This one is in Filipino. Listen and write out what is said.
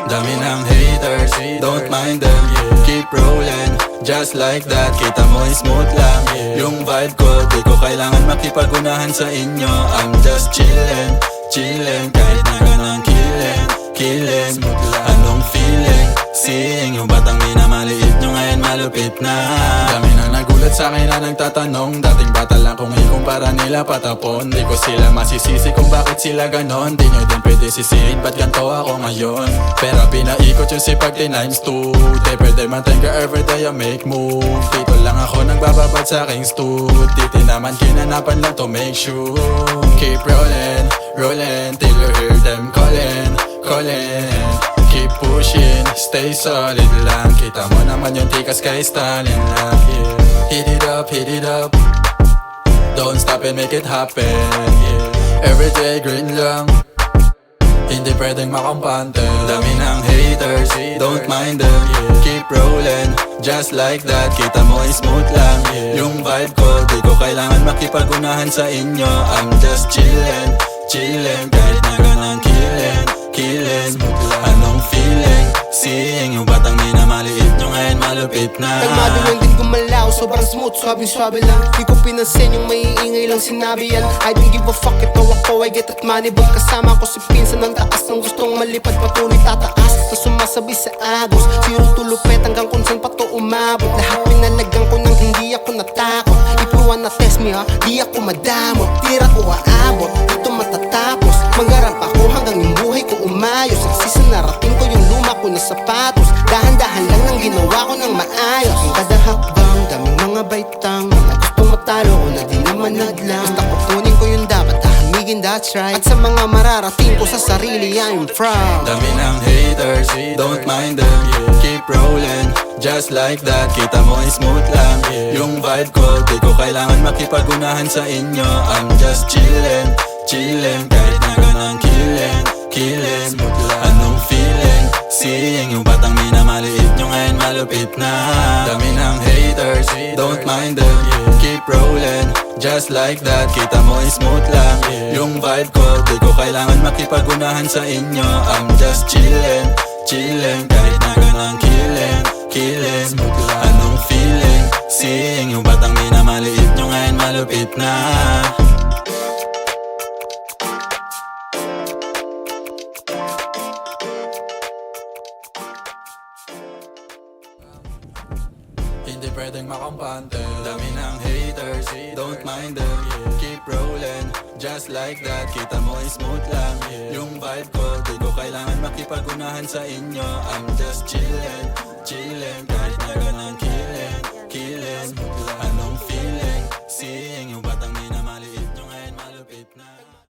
Dami ng haters, don't mind them. Keep rolling, just like that. Kita mo smooth lang yung vibe ko. Di ko kailangan makipag-unahan sa inyo. I'm just chillin', chillin'. Kahit na ganang killing. Anong feeling? Seeing yung batang minamaliit nyo ngayon malupit na. Dami nang nagulat sa akin na nagtatanong. Dating bata lang kung ikumpara nila patapon. Di ko sila masisisi kung bakit sila ganon. Di nyo din pwede sisihin ba't ganto ako ngayon. Pero pinaikot yung sipag times 2. Di pwede man-thank ka everyday I make move. Dito lang ako nagbababad sa aking stud. Dito naman kinanapan lang to make sure. Keep rolling, rolling till you hear them calling. Keep pushing, stay solid lang. Kita mo naman yung tikas kay Stalin lang, yeah. Hit it up, don't stop and make it happen, yeah. Everyday green lang, hindi pwedeng makampante. Dami ng haters, don't mind them, yeah. Keep rolling, just like that. Kita mo smooth lang yung vibe ko. Di ko kailangan makipag-unahan sa inyo. I'm just chillin', kahit na ganang killing. Anong feeling? Seeing yung batang minamaliit nyo ngayon malupit na. Kalmado lang din gumalaw, sobrang smooth, swabe lang. Di ko pinansin yung maiingay lang sinabi yan. I don't give a fuck, ito ako, I get that money. Ba't kasama ko si pinsan ng taas ng gustong malipad patuloy tataas. Na sumasabi sa agos, zero to lupet hanggang kung saan pa to umabot. Lahat pinalagang ko nang hindi ako natakot. If you wanna test me ha, di ako madamot. Tira ko aabot, dito matatapos. Mangarap ako hanggang yung buhay ko umayos. Nagsisa narating ko yung luma ko na sapatos. Dahan-dahan lang nang ginawa ko ng maayos. Ang kada hakbang, daming mga baitang. Mga gustong matalo ko na di naman naglang. Basta kukunin ko yung dapat, tahamigin that's right. At sa mga mararating ko sa sarili, I'm proud. Dami ng haters, don't mind them, yeah. Keep rolling, just like that. Kita mo smooth lang yung vibe ko. Di ko kailangan makipag-unahan sa inyo. I'm just chillin', kahit na ganang killing. Anong feeling? Seeing yung batang minamaliit nyo ngayon malupit na. Dami ng haters, don't mind them, yeah. Keep rolling, just like that. Kita mo smooth lang yung vibe ko. Di ko kailangan makipag-unahan sa inyo. I'm just chillin', kahit na ganang killing. Anong feeling? Seeing yung batang minamaliit nyo ngayon malupit na. Hindi pwedeng makampante. Dami ng haters, don't mind them, yeah. Keep rolling, just like that. Kita mo smooth lang yung vibe ko. Di ko kailangan makipag-unahan sa inyo. I'm just chillin', kahit na ganang killing.